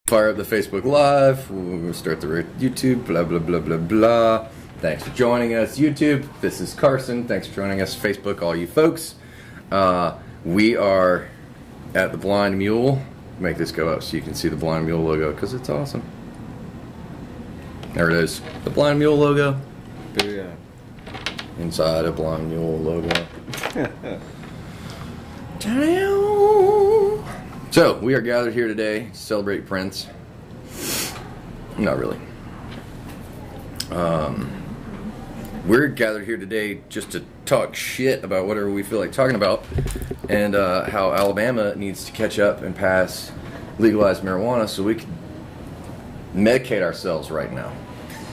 Fire up the Facebook Live. We'll start the YouTube. Blah, blah, blah, blah, blah. Thanks for joining us, YouTube. This is Carson. Thanks for joining us, Facebook, all you folks. We are at the Blind Mule. Make this go up so you can see the Blind Mule logo because it's awesome. There it is. The Blind Mule logo. Yeah. Inside a Blind Mule logo. So, we are gathered here today to celebrate Prince. Not really. We're gathered here today just to talk shit about whatever we feel like talking about, and how Alabama needs to catch up and pass legalized marijuana so we can medicate ourselves right now.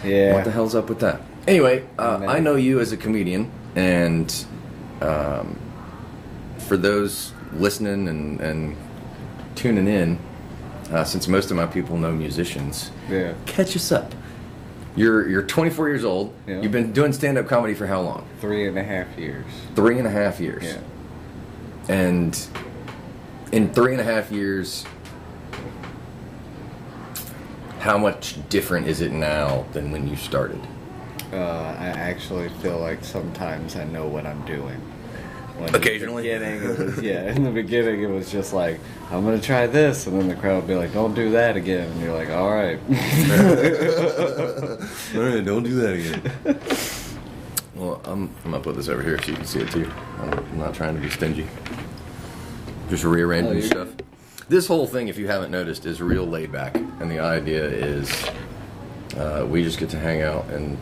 Yeah. What the hell's up with that? Anyway, I know you as a comedian, and for those listening and tuning in, since most of my people know musicians, Yeah. catch us up. You're 24 years old. Yeah. You've been doing stand-up comedy for how long? 3.5 years. 3.5 years. Yeah. And in 3.5 years, how much different is it now than when you started? I actually feel like sometimes I know what I'm doing. Occasionally? In the beginning it was just like, I'm going to try this, and then the crowd would be like, don't do that again, and you're like, alright. Alright, don't do that again. Well, I'm going to put this over here so you can see it too. I'm not trying to be stingy. Just rearranging stuff. This whole thing, if you haven't noticed, is real laid back, and the idea is we just get to hang out and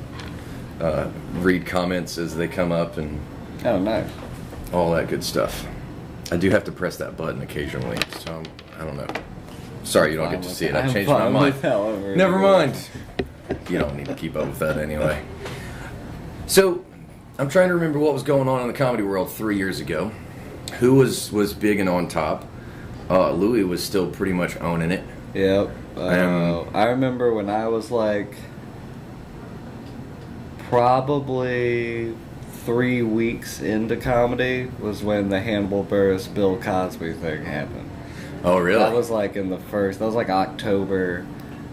read comments as they come up and Oh, nice. all that good stuff. I do have to press that button occasionally, so I don't know. Sorry, you don't get to see it. I changed my mind. Never mind. You don't need to keep up with that anyway. So, I'm trying to remember what was going on in the comedy world 3 years ago. Who was big and on top? Louis was still pretty much owning it. Yep. I remember when I was like probably 3 weeks into comedy was when the Hannibal Buress Bill Cosby thing happened. Oh, really? That was like that was like October,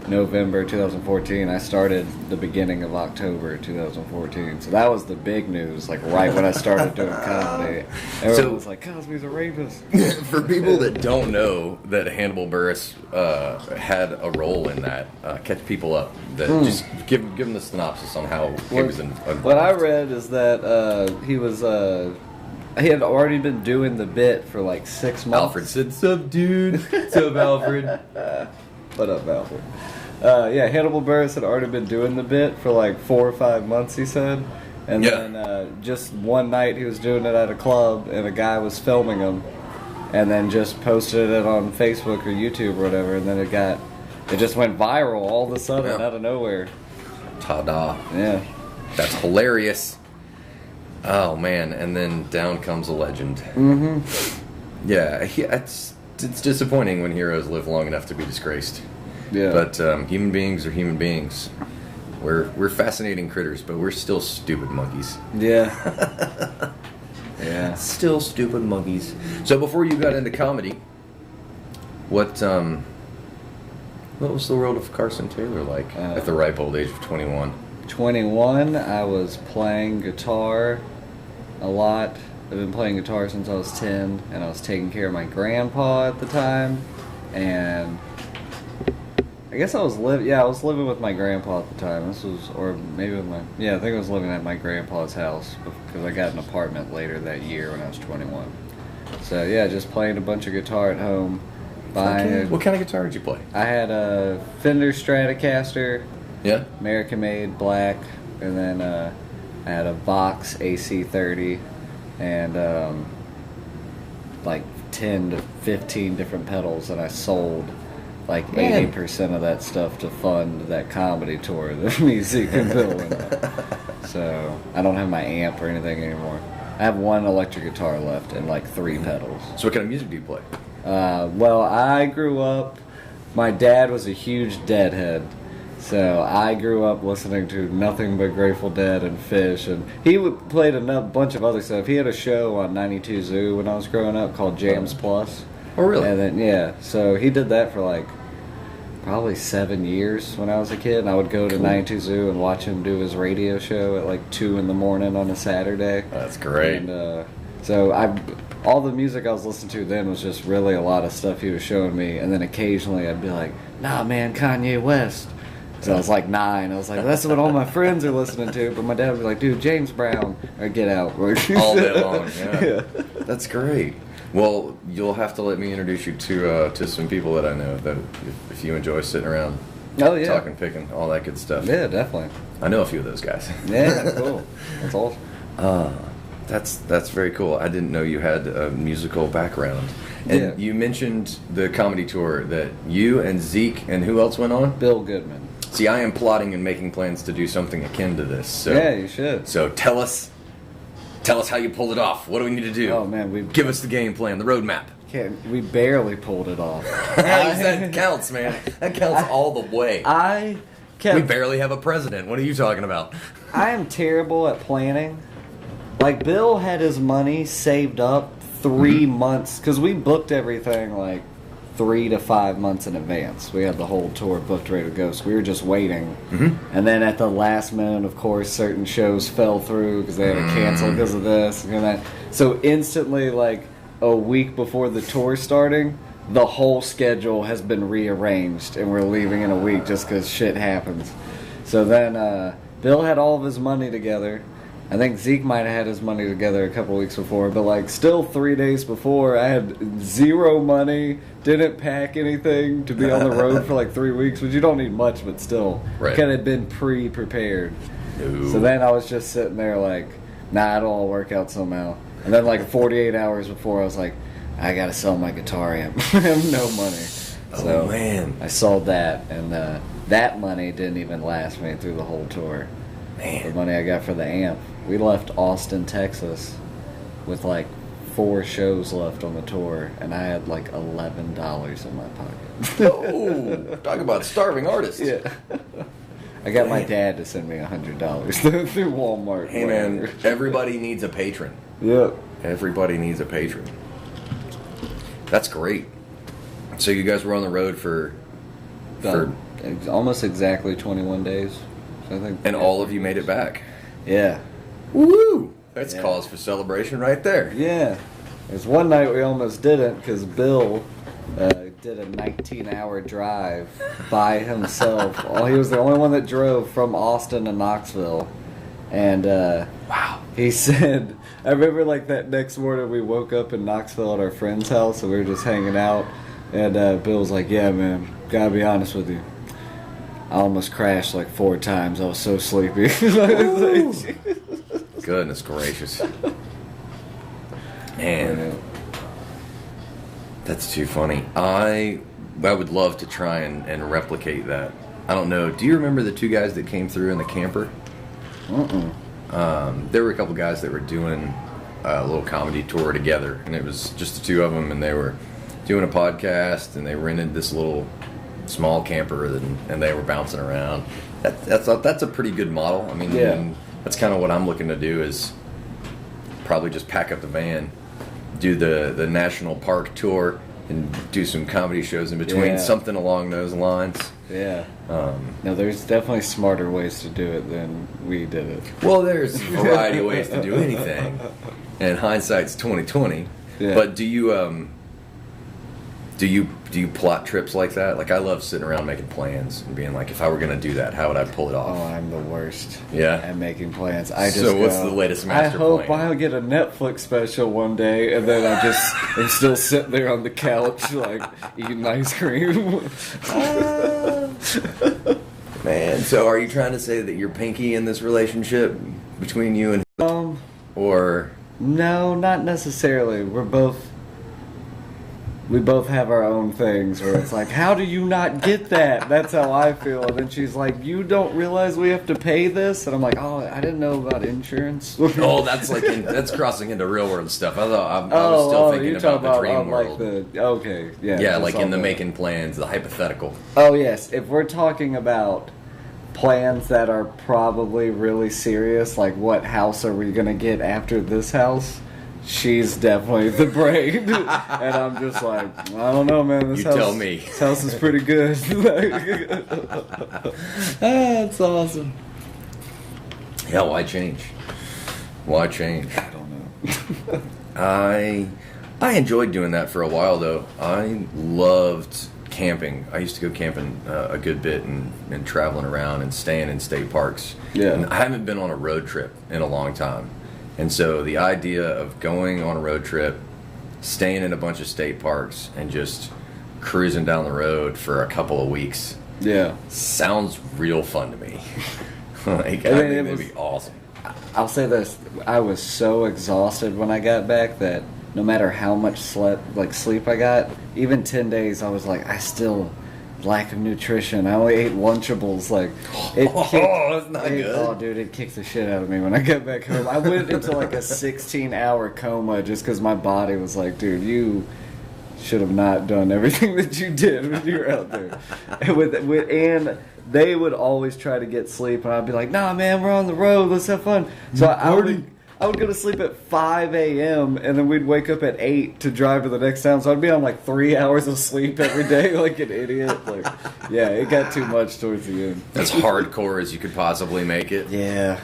November 2014. I started the beginning of October 2014. So that was the big news, like right when I started doing comedy. Everyone was like, Cosby's a rapist. For people that don't know that Hannibal Buress had a role in that, catch people up. That just give them the synopsis on how he was involved. What I read is that he had already been doing the bit for like 6 months. Alfred said, "Sup, dude? Sup, Alfred?" What up, Alfred? Yeah, Hannibal Buress had already been doing the bit for like 4 or 5 months, he said. And then just one night he was doing it at a club, and a guy was filming him, and then just posted it on Facebook or YouTube or whatever, and then it just went viral all of a sudden out of nowhere. Ta-da. Yeah. That's hilarious. Oh, man. And then down comes a legend. Mm-hmm. Yeah, it's disappointing when heroes live long enough to be disgraced. Yeah. But human beings are human beings. We're fascinating critters, but we're still stupid monkeys. Yeah. Yeah. Still stupid monkeys. So before you got into comedy, what was the world of Carson Taylor like at the ripe old age of 21? 21, I was playing guitar a lot. I've been playing guitar since I was 10, and I was taking care of my grandpa at the time, and I guess I was living with my grandpa at the time. I think I was living at my grandpa's house because I got an apartment later that year when I was 21. So yeah, just playing a bunch of guitar at home. What kind of guitar did you play? I had a Fender Stratocaster. Yeah? American made, black, and then I had a Vox AC30 and like 10 to 15 different pedals, and I sold like 80% of that stuff to fund that comedy tour that me, Zeke, and Bill went on. So I don't have my amp or anything anymore. I have one electric guitar left and like 3 pedals. So what kind of music do you play? Well, I grew up, my dad was a huge Deadhead. So I grew up listening to nothing but Grateful Dead and Fish, and he played a bunch of other stuff. He had a show on 92 Zoo when I was growing up called Jams Plus. Oh, really? And then, yeah, so he did that for like probably 7 years when I was a kid. And I would go to 92 Zoo and watch him do his radio show at like 2 in the morning on a Saturday. That's great. And so all the music I was listening to then was just really a lot of stuff he was showing me. And then occasionally I'd be like, nah, man, Kanye West. So I was like 9. I was like, that's what all my friends are listening to. But my dad would be like, dude, James Brown, or Get Out. All day long, yeah. That's great. Well, you'll have to let me introduce you to some people that I know that if you enjoy sitting around talking, picking, all that good stuff. Yeah, definitely. I know a few of those guys. Yeah, cool. That's awesome. That's very cool. I didn't know you had a musical background. And you mentioned the comedy tour that you and Zeke and who else went on? Bill Goodman. See, I am plotting and making plans to do something akin to this. So, yeah, you should. So tell us how you pulled it off. What do we need to do? Oh man, give us the game plan, the roadmap. We barely pulled it off. That counts, man. That counts all the way. We barely have a president. What are you talking about? I am terrible at planning. Like, Bill had his money saved up 3 months, because we booked everything like 3 to 5 months in advance. We had the whole tour booked, ready to go, so we were just waiting. Mm-hmm. And then at the last minute, of course, certain shows fell through because they had to cancel because of this and that. So instantly, like a week before the tour starting, the whole schedule has been rearranged, and we're leaving in a week just because shit happens. So then Bill had all of his money together. I think Zeke might have had his money together a couple weeks before, but like still 3 days before, I had zero money, didn't pack anything to be on the road for like 3 weeks, which you don't need much, but still, kind of been pre-prepared. No. So then I was just sitting there like, nah, it'll all work out somehow. And then like 48 hours before, I was like, I gotta sell my guitar amp. I have no money. So man, I sold that, and that money didn't even last me through the whole tour. Man. The money I got for the amp. We left Austin, Texas with like 4 shows left on the tour, and I had like $11 in my pocket. Oh, talk about starving artists. Yeah. I got my dad to send me $100 through Walmart. Hey man, everybody needs a patron. Yep. Everybody needs a patron. That's great. So you guys were on the road for almost exactly 21 days. So I think. And all of you made it back. Yeah. Woo! That's cause for celebration right there. Yeah. There's one night we almost didn't because Bill did a 19-hour drive by himself. He was the only one that drove from Austin to Knoxville. And wow. He said, I remember like that next morning we woke up in Knoxville at our friend's house and we were just hanging out. And Bill was like, yeah, man, gotta be honest with you. I almost crashed like 4 times. I was so sleepy. Goodness gracious. Man. That's too funny. I would love to try and replicate that. I don't know. Do you remember the 2 guys that came through in the camper? There were a couple guys that were doing a little comedy tour together, and it was just the 2 of them, and they were doing a podcast, and they rented this little small camper, and they were bouncing around. That's a pretty good model. I mean, that's kind of what I'm looking to do, is probably just pack up the van, do the national park tour, and do some comedy shows in between, something along those lines. Yeah. No, there's definitely smarter ways to do it than we did it. Well, there's a variety of ways to do anything, and hindsight's 20/20. Yeah. But do you plot trips like that? Like, I love sitting around making plans and being like, if I were going to do that, how would I pull it off? Oh, I'm the worst. Yeah. At making plans. So what's the latest master plan? I hope I'll get a Netflix special one day, and then I'm still sitting there on the couch, like, eating ice cream. Man, so are you trying to say that you're pinky in this relationship between you and or? No, not necessarily. We both have our own things where it's like, how do you not get that? That's how I feel. And then she's like, you don't realize we have to pay this? And I'm like, oh, I didn't know about insurance. Oh, that's crossing into real world stuff. I was still thinking about the dream world. Okay, yeah. Yeah, like in the making plans, the hypothetical. Oh, yes. If we're talking about plans that are probably really serious, like what house are we going to get after this house? she's definitely the brain. And I'm just like, I don't know, man. This house is pretty good. That's awesome. Yeah, why change? Why change? I don't know. I enjoyed doing that for a while, though. I loved camping. I used to go camping a good bit and traveling around and staying in state parks. Yeah. And I haven't been on a road trip in a long time. And so the idea of going on a road trip, staying in a bunch of state parks, and just cruising down the road for a couple of weeks, sounds real fun to me. I think it'd be awesome. I'll say this: I was so exhausted when I got back that no matter how much sleep I got, even 10 days, I was like, I still lack of nutrition. I only ate Lunchables. Like, that's not good. Oh, dude, it kicked the shit out of me when I got back home. I went into like a 16-hour coma just because my body was like, dude, you should have not done everything that you did when you were out there. And they would always try to get sleep, and I'd be like, nah, man, we're on the road. Let's have fun. So I would go to sleep at 5 a.m., and then we'd wake up at 8 to drive to the next town. So I'd be on like 3 hours of sleep every day like an idiot. Like, yeah, it got too much towards the end. As hardcore as you could possibly make it. Yeah.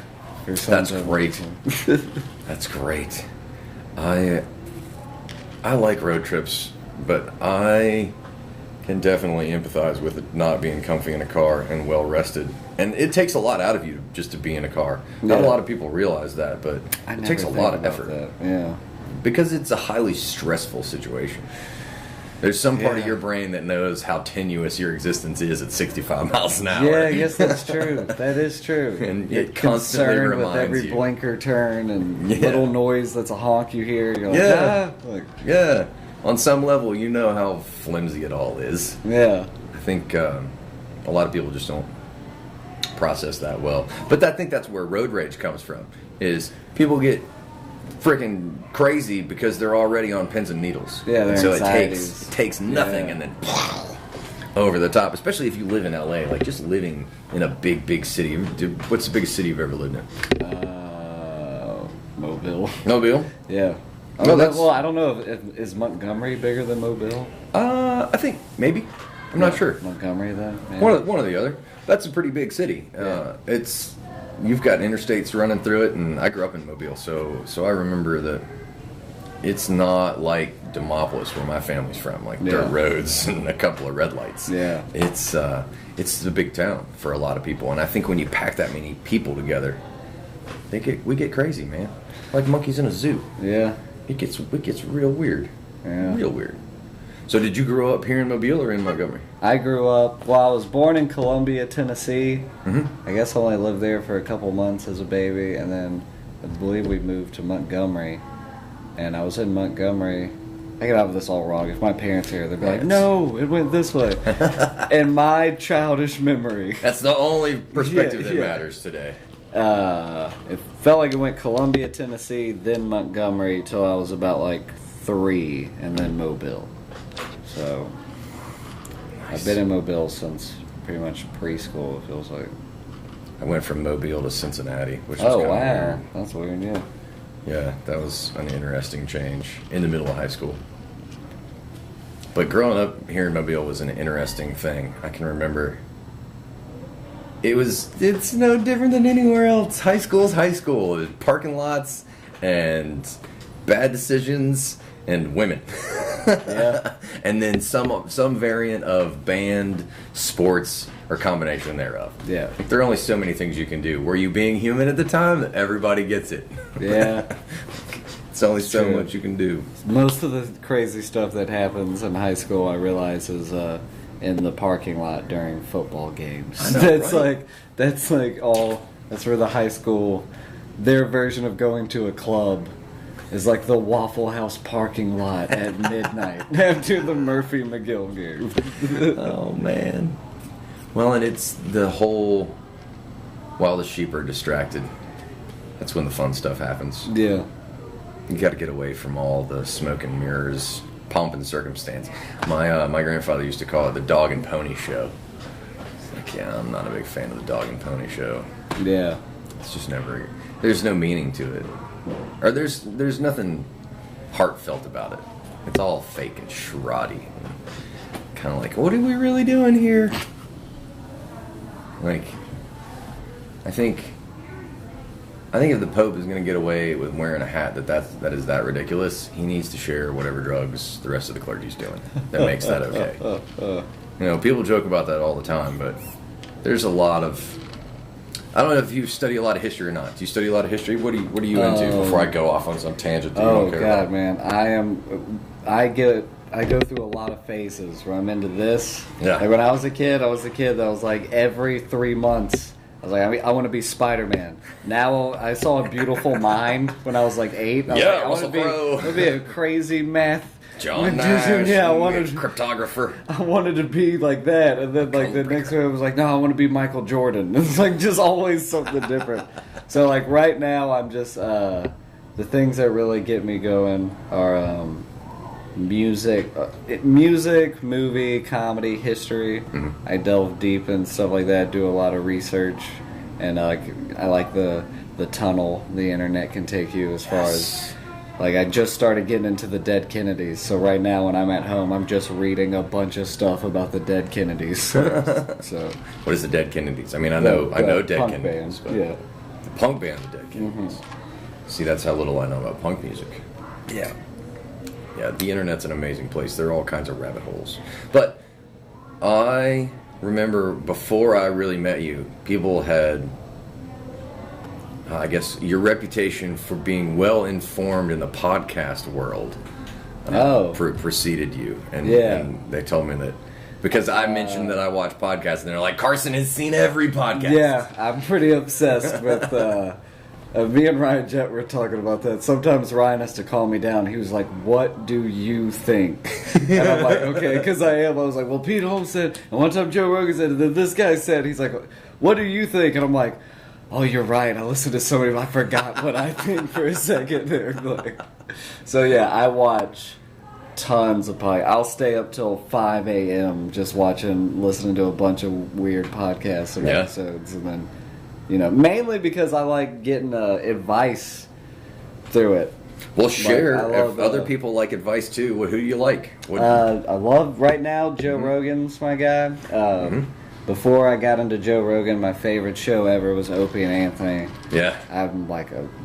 That's great. That's great. I like road trips, but I can definitely empathize with it not being comfy in a car and well rested. And it takes a lot out of you just to be in a car. Not a lot of people realize that, but it takes a lot of effort. That. Yeah. Because it's a highly stressful situation. There's some part of your brain that knows how tenuous your existence is at 65 miles an hour. Yeah, I guess that's true. That is true. And it constantly reminds with every you. blinker turn and little noise that's a honk you hear. You're like, On some level, you know how flimsy it all is. Yeah. I think a lot of people just don't process that well. But I think that's where road rage comes from, is people get freaking crazy because they're already on pins and needles. Yeah, and so it takes nothing and then over the top, especially if you live in LA, like just living in a big city. Dude, what's the biggest city you've ever lived in? Mobile. Mobile? Yeah. Well, I don't know is Montgomery bigger than Mobile? I think maybe. I'm not sure. Montgomery then? One or the other. That's a pretty big city. You've got interstates running through it, and I grew up in Mobile, so I remember that it's not like Demopolis where my family's from, like dirt roads and a couple of red lights. Yeah. It's a big town for a lot of people, and I think when you pack that many people together, we get crazy, man. Like monkeys in a zoo. Yeah. It gets real weird. Yeah. Real weird. So did you grow up here in Mobile or in Montgomery? I grew up, I was born in Columbia, Tennessee. Mm-hmm. I guess I only lived there for a couple months as a baby, and then I believe we moved to Montgomery. And I was in Montgomery. I could have this all wrong. If my parents here, they'd be like, no, it went this way. In my childish memory. That's the only perspective that matters today. It felt like it went Columbia, Tennessee, then Montgomery till I was about like 3, and then Mobile. So I've been in Mobile since pretty much preschool, it feels like. I went from Mobile to Cincinnati, which was kind of weird. That's weird, yeah. Yeah, that was an interesting change in the middle of high school. But growing up here in Mobile was an interesting thing. I can remember it's no different than anywhere else. High school's high school. There's parking lots and bad decisions and women. Yeah. And then some variant of band, sports, or combination thereof. Yeah. Like, there are only so many things you can do. Were you being human at the time? Everybody gets it. Yeah. It's only so much you can do. Most of the crazy stuff that happens in high school, I realize, is in the parking lot during football games. I know, That's where the high school, their version of going to a club is like the Waffle House parking lot at midnight after the Murphy McGill game. Oh, man. Well, and it's the whole, while the sheep are distracted, that's when the fun stuff happens. Yeah. You got to get away from all the smoke and mirrors, pomp and circumstance. My grandfather used to call it the dog and pony show. It's like, yeah, I'm not a big fan of the dog and pony show. Yeah. It's just there's no meaning to it. Or there's nothing heartfelt about it. It's all fake and shoddy. Kind of like, what are we really doing here? Like, I think if the Pope is going to get away with wearing a hat that is that ridiculous, he needs to share whatever drugs the rest of the clergy's doing. That makes that okay. People joke about that all the time, but there's a lot of... I don't know if you study a lot of history or not. Do you study a lot of history? What are you into before I go off on some tangent that you don't care about? Man, I go through a lot of phases where I'm into this. Yeah. Like when I was a kid that was like every 3 months I was like, I want to be Spider-Man. Now I saw A Beautiful Mind when I was like 8. I want to be a crazy math. John Nash, I wanted cryptographer. I wanted to be like that, and then like the next one I was like, no, I want to be Michael Jordan. It's like just always something different. So like right now, I'm just the things that really get me going are music, movie, comedy, history. Mm-hmm. I delve deep in stuff like that. Do a lot of research, and I like the tunnel the internet can take you as far as. Like, I just started getting into the dead Kennedys, so right now when I'm at home, I'm just reading a bunch of stuff about the dead Kennedys. So what is the dead Kennedys? I mean, I know dead Kennedys, but yeah. The punk band, the dead Kennedys. Mm-hmm. See, that's how little I know about punk music. Yeah. Yeah, the internet's an amazing place. There are all kinds of rabbit holes. But I remember before I really met you, people had... I guess your reputation for being well informed in the podcast world preceded you, and they told me that because I mentioned that I watch podcasts, and they're like, Carson has seen every podcast. Yeah, I'm pretty obsessed with. Me and Ryan Jett were talking about that. Sometimes Ryan has to calm me down. He was like, "What do you think?" And I'm like, "Okay," because I am. I was like, "Well, Pete Holmes said," and one time Joe Rogan said, and then this guy said, he's like, "What do you think?" And I'm like. Oh, you're right. I listened to so many. I forgot what I think for a second there. Like, so yeah, I watch tons of podcasts. I'll stay up till 5 a.m. just listening to a bunch of weird podcasts and episodes, and then, mainly because I like getting advice through it. Well, share if other people like advice too. Who do you like? I love right now Joe Rogan's my guy. Before I got into Joe Rogan, my favorite show ever was Opie and Anthony. Yeah.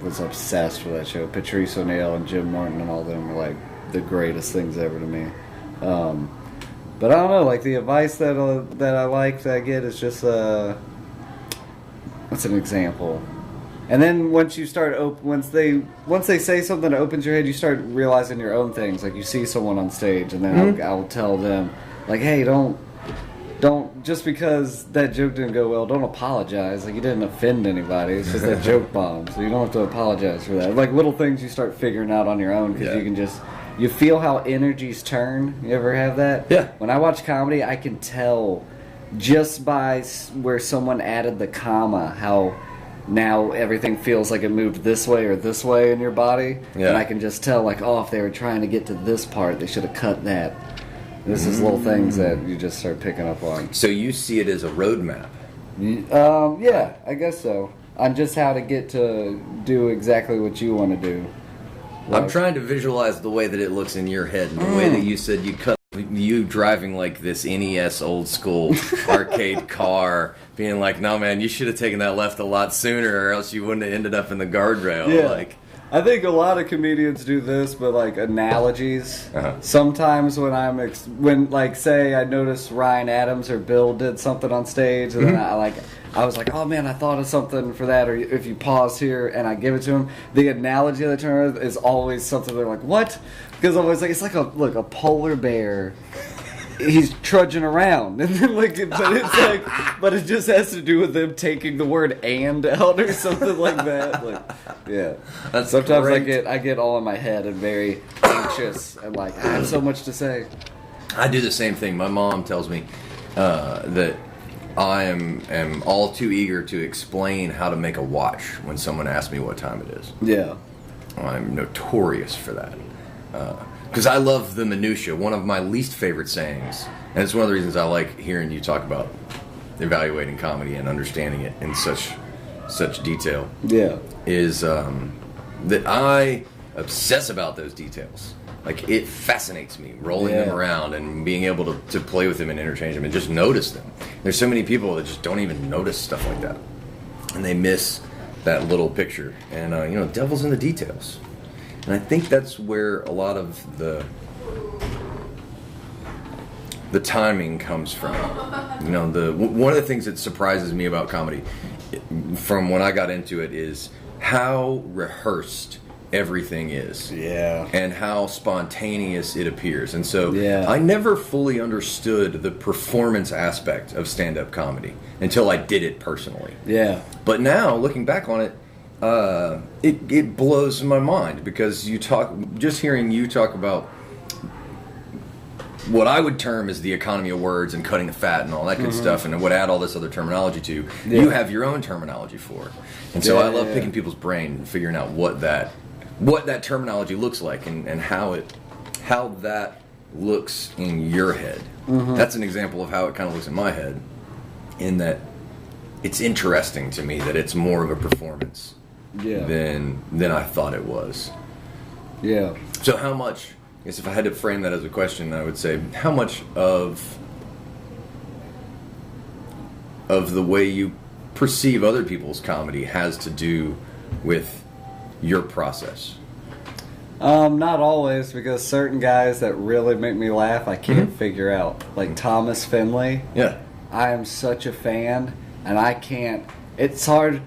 Was obsessed with that show. Patrice O'Neill and Jim Norton and all of them were like the greatest things ever to me. But I don't know, like the advice that I like that I get is just what's an example? And then once you start once they say something that opens your head, you start realizing your own things. Like you see someone on stage, and then I'll tell them like, hey, don't just because that joke didn't go well, don't apologize. Like you didn't offend anybody. It's just that joke bombed, so you don't have to apologize for that. Like little things you start figuring out on your own because you can you feel how energies turn. You ever have that? Yeah. When I watch comedy, I can tell just by where someone added the comma how now everything feels like it moved this way or this way in your body. Yeah. And I can just tell like, if they were trying to get to this part, they should have cut that. This is little things that you just start picking up on. So you see it as a roadmap? Yeah, I guess so. On just how to get to do exactly what you want to do. Like, I'm trying to visualize the way that it looks in your head, and the way that you said you driving like this NES old school arcade car, being like, no man, you should have taken that left a lot sooner, or else you wouldn't have ended up in the guardrail. Yeah. Like. I think a lot of comedians do this, but like analogies. Sometimes when like say I notice Ryan Adams or Bill did something on stage, and then I was like, oh man, I thought of something for that. Or if you pause here and I give it to him, the analogy that I turn is always something they're like, what? Because I'm always like, it's like a polar bear. He's trudging around, and then but it just has to do with them taking the word "and" out or something like that. Like, yeah. That's sometimes great. I get all in my head and very anxious and like I have so much to say. I do the same thing. My mom tells me that I am all too eager to explain how to make a watch when someone asks me what time it is. Yeah, I'm notorious for that. Because I love the minutia. One of my least favorite sayings, and it's one of the reasons I like hearing you talk about evaluating comedy and understanding it in such detail. Yeah, is that I obsess about those details. Like, it fascinates me, rolling them around and being able to play with them and interchange them and just notice them. There's so many people that just don't even notice stuff like that. And they miss that little picture. And, devil's in the details. And I think that's where a lot of the timing comes from. One of the things that surprises me about comedy from when I got into it is how rehearsed everything is. Yeah. And how spontaneous it appears. And so I never fully understood the performance aspect of stand-up comedy until I did it personally. Yeah. But now, looking back on it, it blows my mind because just hearing you talk about what I would term as the economy of words and cutting the fat and all that good stuff, and would add all this other terminology to, you have your own terminology for it. And so I love picking people's brain and figuring out what that terminology looks like and how that looks in your head. That's an example of how it kind of looks in my head, in that it's interesting to me that it's more of a performance than I thought it was. Yeah. So how much, I guess if I had to frame that as a question, I would say, how much of the way you perceive other people's comedy has to do with your process? Not always, because certain guys that really make me laugh I can't figure out. Like Thomas Finley. Yeah. I am such a fan, and I can't. It's hard.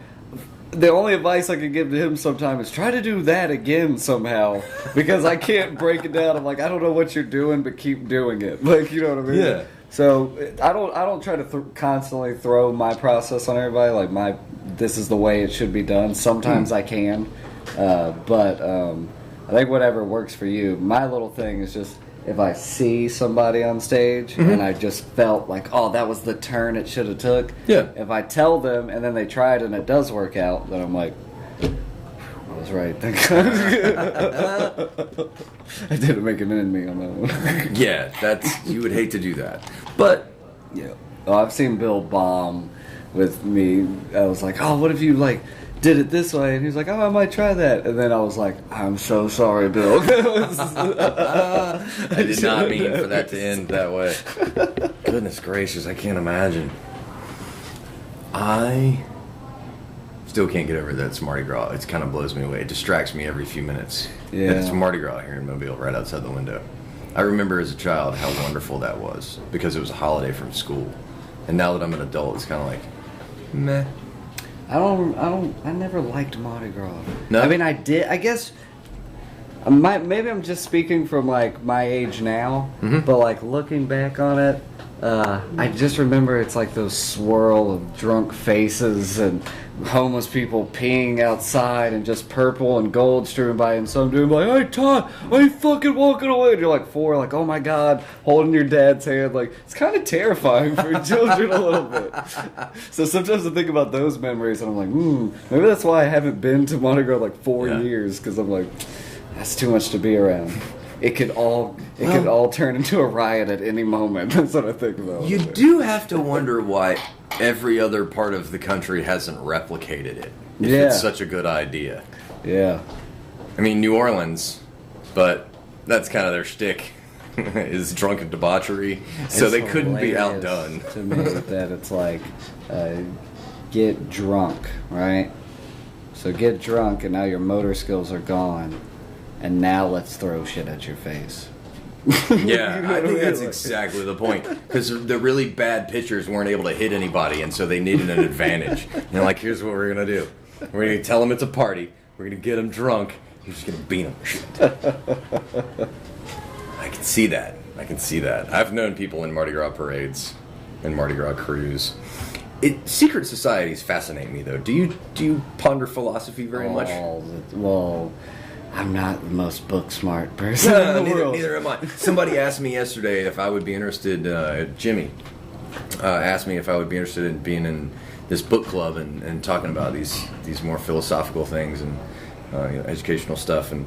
The only advice I could give to him sometimes is try to do that again somehow, because I can't break it down. I'm like, I don't know what you're doing, but keep doing it. Like, you know what I mean? Yeah. So I don't try to constantly throw my process on everybody. Like this is the way it should be done. Sometimes I can, but I think whatever works for you. My little thing is just, if I see somebody on stage and I just felt like, oh, that was the turn it should have took. Yeah. If I tell them and then they try it and it does work out, then I'm like, I was right. I didn't make an enemy on that one. Yeah, you would hate to do that. But, yeah. Oh, I've seen Bill bomb with me. I was like, oh, what if you, did it this way? And he's like, oh, I might try that. And then I was like, I'm so sorry, Bill. I did not mean for that to end that way. Goodness gracious, I can't imagine. I still can't get over that it's Mardi Gras. It kind of blows me away. It distracts me every few minutes. Yeah. It's Mardi Gras here in Mobile, right outside the window. I remember as a child how wonderful that was, because it was a holiday from school. And now that I'm an adult, it's kind of like, meh. I never liked Mardi Gras. No? I mean, I did. I guess maybe I'm just speaking from my age now, but looking back on it, I just remember it's like those swirl of drunk faces and homeless people peeing outside and just purple and gold strewn by, and some dude like, hey Todd, why are you fucking walking away? And you're like 4, like, oh my god, holding your dad's hand. Like, it's kind of terrifying for children a little bit. So sometimes I think about those memories and I'm like, maybe that's why I haven't been to Mardi Gras 4 years, because I'm like, that's too much to be around. It could all turn into a riot at any moment. That's what I think about. You do have to wonder why every other part of the country hasn't replicated it. If it's such a good idea. Yeah. I mean, New Orleans, but that's kind of their shtick, is drunken debauchery. So they couldn't be outdone. To me, with that, it's like, get drunk, right? So get drunk, and now your motor skills are gone. And now let's throw shit at your face. Yeah, I think that's exactly the point. Because the really bad pitchers weren't able to hit anybody, and so they needed an advantage. And they're like, here's what we're going to do. We're going to tell them it's a party. We're going to get them drunk. You're just going to beat them. I can see that. I've known people in Mardi Gras parades and Mardi Gras crews. Secret societies fascinate me, though. Do you ponder philosophy very much? Well, I'm not the most book smart person in the world. Neither am I. Somebody asked me yesterday if I would be interested. Jimmy asked me if I would be interested in being in this book club and talking about these more philosophical things and educational stuff. And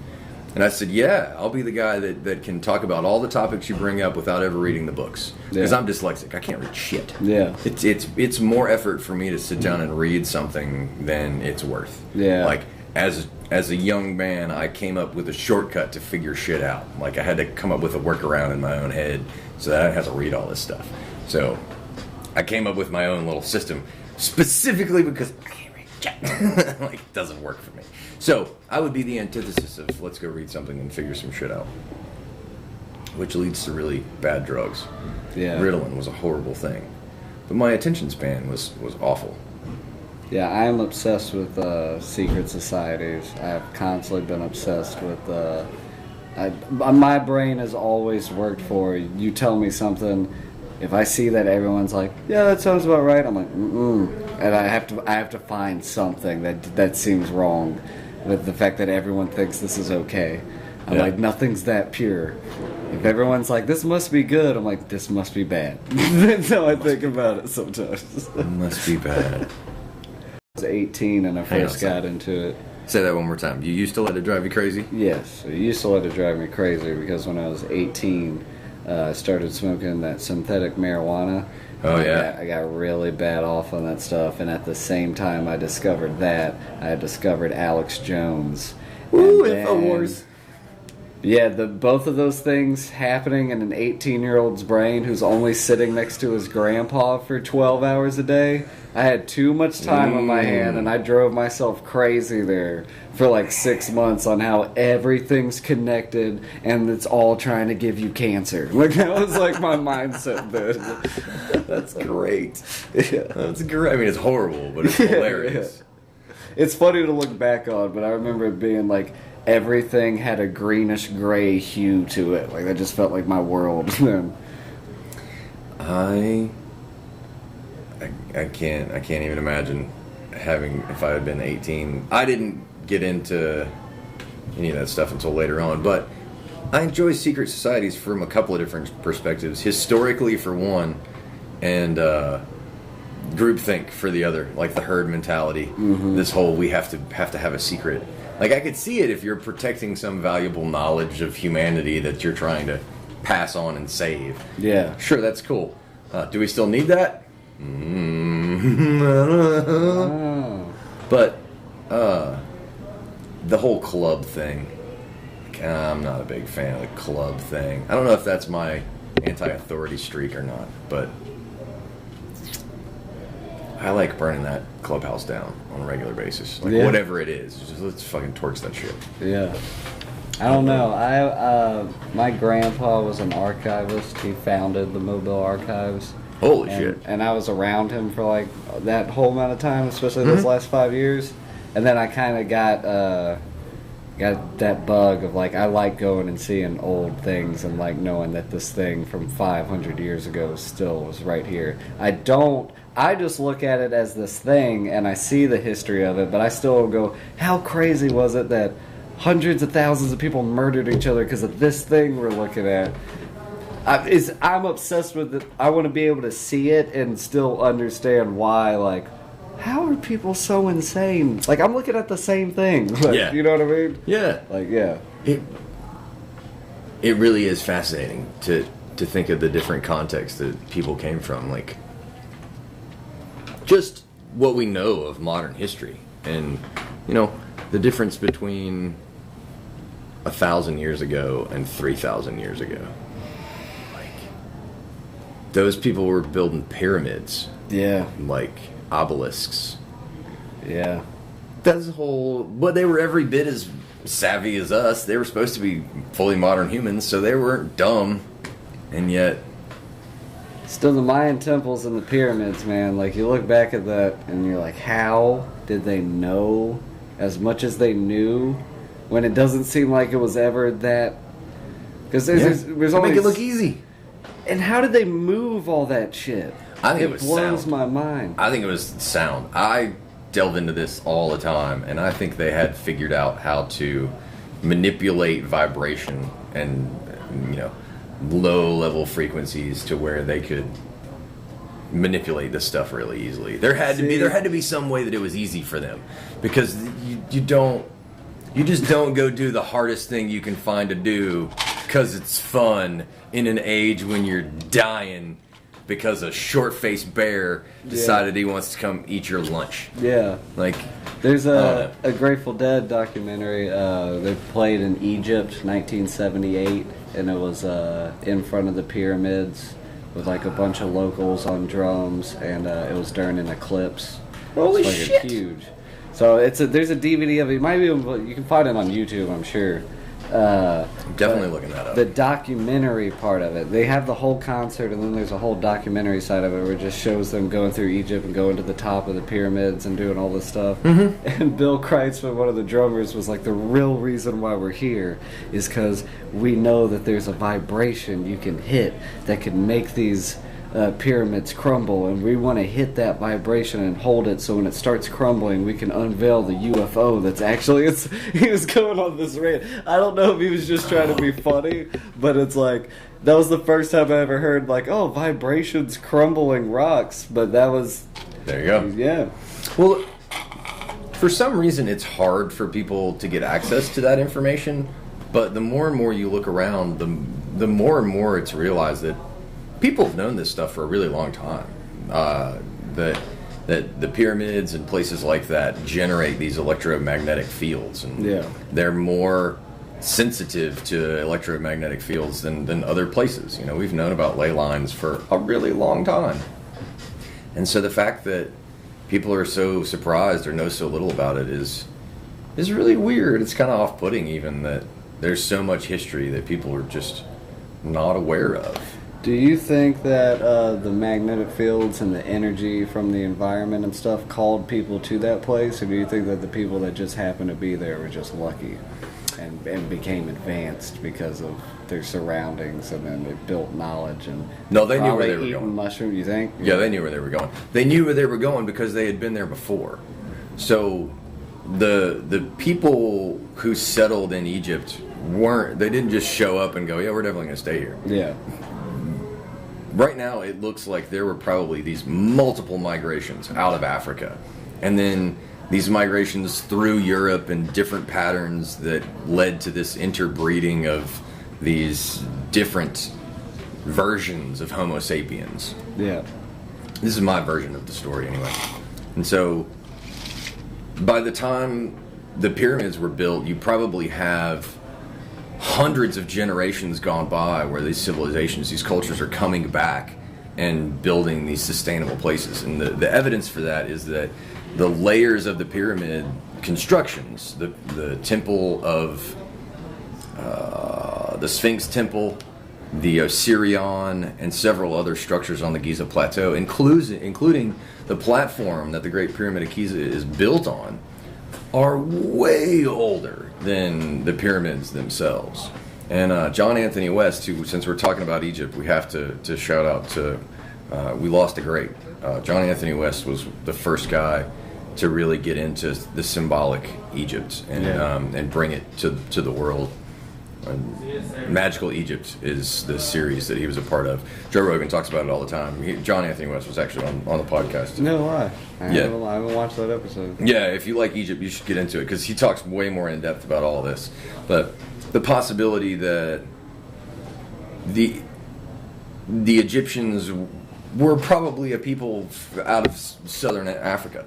I said, yeah, I'll be the guy that can talk about all the topics you bring up without ever reading the books. Because I'm dyslexic. I can't read shit. Yeah. It's more effort for me to sit down and read something than it's worth. Yeah. Like, as as a young man, I came up with a shortcut to figure shit out. Like, I had to come up with a workaround in my own head so that I didn't have to read all this stuff. So, I came up with my own little system, specifically because I can't read shit. Like, it doesn't work for me. So, I would be the antithesis of let's go read something and figure some shit out. Which leads to really bad drugs. Yeah. Ritalin was a horrible thing. But my attention span was awful. Yeah, I am obsessed with secret societies. I've constantly been obsessed with... my brain has always worked for, you tell me something, if I see that everyone's like, yeah, that sounds about right, I'm like, and I have to find something that seems wrong with the fact that everyone thinks this is okay. I'm like, nothing's that pure. If everyone's like, this must be good, I'm like, this must be bad. That's how I think about it sometimes. It must be bad. I was 18 and I first got into it. Say that one more time. You used to let it drive you crazy? Yes, it used to let it drive me crazy because when I was 18, I started smoking that synthetic marijuana. Oh, yeah. I got really bad off on that stuff, and at the same time I discovered that, I had discovered Alex Jones. Ooh, InfoWars. Yeah, both of those things happening in an 18-year-old's brain who's only sitting next to his grandpa for 12 hours a day. I had too much time on my hand, and I drove myself crazy there for like 6 months on how everything's connected and it's all trying to give you cancer. Like, that was like my mindset then. That's great. Yeah. That's great. I mean, it's horrible, but it's hilarious. Yeah. It's funny to look back on, but I remember it being like, everything had a greenish gray hue to it. Like, that just felt like my world then. I can't even imagine if I had been 18. I didn't get into any of that stuff until later on, but I enjoy secret societies from a couple of different perspectives. Historically for one, and groupthink for the other, like the herd mentality. Mm-hmm. This whole we have to have a secret. Like, I could see it if you're protecting some valuable knowledge of humanity that you're trying to pass on and save. Yeah. Sure, that's cool. Do we still need that? I don't know. But, the whole club thing, I'm not a big fan of the club thing. I don't know if that's my anti-authority streak or not, but I like burning that clubhouse down on a regular basis. Like, whatever it is, just let's fucking torch that shit. Yeah. I don't know. My grandpa was an archivist. He founded the Mobile Archives. Holy shit. And I was around him for like that whole amount of time, especially those last 5 years. And then I kind of got that bug of like, I like going and seeing old things and like knowing that this thing from 500 years ago still was right here. I just look at it as this thing and I see the history of it, but I still go, how crazy was it that hundreds of thousands of people murdered each other because of this thing we're looking at? I'm obsessed with it. I want to be able to see it and still understand why, like, how are people so insane? Like, I'm looking at the same thing. Like, yeah. You know what I mean? Yeah. Like, yeah. It really is fascinating to think of the different contexts that people came from. Like, just what we know of modern history. And, you know, the difference between 1,000 years ago and 3,000 years ago. Like, those people were building pyramids. Yeah. Like, obelisks. Yeah. That's the whole... But they were every bit as savvy as us. They were supposed to be fully modern humans, so they weren't dumb. And yet... Still, the Mayan temples and the pyramids, man, like, you look back at that and you're like, how did they know as much as they knew when it doesn't seem like it was ever that... Because there's always... Make it look easy. And how did they move all that shit? I think it was blows sound. My mind. I think it was sound. I delve into this all the time, and I think they had figured out how to manipulate vibration and, you know, low-level frequencies to where they could manipulate this stuff really easily. There had to be some way that it was easy for them, because you just don't go do the hardest thing you can find to do because it's fun in an age when you're dying because a short-faced bear decided he wants to come eat your lunch. Yeah. Like, there's a Grateful Dead documentary. They played in Egypt, 1978, and it was in front of the pyramids with like a bunch of locals on drums, and it was during an eclipse. Holy shit! It's huge. So there's a DVD of it. You can find it on YouTube, I'm sure. I'm definitely looking that up. The documentary part of it, they have the whole concert, and then there's a whole documentary side of it where it just shows them going through Egypt and going to the top of the pyramids and doing all this stuff. Mm-hmm. And Bill Kreitzman, one of the drummers, was like, the real reason why we're here is because we know that there's a vibration you can hit that can make these pyramids crumble, and we want to hit that vibration and hold it so when it starts crumbling we can unveil the UFO that's actually he was going on this rant. I don't know if he was just trying to be funny, but it's like that was the first time I ever heard like, oh, vibrations crumbling rocks, but that was there you go. Yeah. Well, for some reason it's hard for people to get access to that information, but the more and more you look around, the more and more it's realized that people have known this stuff for a really long time. That the pyramids and places like that generate these electromagnetic fields, and they're more sensitive to electromagnetic fields than other places. You know, we've known about ley lines for a really long time, and so the fact that people are so surprised or know so little about it is really weird. It's kind of off-putting, even that there's so much history that people are just not aware of. Do you think that the magnetic fields and the energy from the environment and stuff called people to that place, or do you think that the people that just happened to be there were just lucky and became advanced because of their surroundings, and then they built knowledge and no, they knew where they were going. Mushroom, you think? Yeah, they knew where they were going. They knew where they were going because they had been there before. So the people who settled in Egypt they didn't just show up and go, yeah, we're definitely going to stay here. Yeah. Right now, it looks like there were probably these multiple migrations out of Africa, and then these migrations through Europe in different patterns that led to this interbreeding of these different versions of Homo sapiens. Yeah. This is my version of the story, anyway. And so, by the time the pyramids were built, you probably have hundreds of generations gone by where these civilizations, these cultures are coming back and building these sustainable places. And the evidence for that is that the layers of the pyramid constructions, the temple of the Sphinx Temple, the Osirion, and several other structures on the Giza Plateau, including the platform that the Great Pyramid of Giza is built on, are way older than the pyramids themselves. And John Anthony West, who, since we're talking about Egypt, we have to shout out to, we lost a great. John Anthony West was the first guy to really get into the symbolic Egypt and bring it to the world. Magical Egypt is the series that he was a part of. Joe Rogan talks about it all the time. John Anthony West was actually on the podcast. No lie. I haven't watched that episode. Yeah, if you like Egypt, you should get into it because he talks way more in depth about all this. But the possibility that the Egyptians were probably a people out of southern Africa.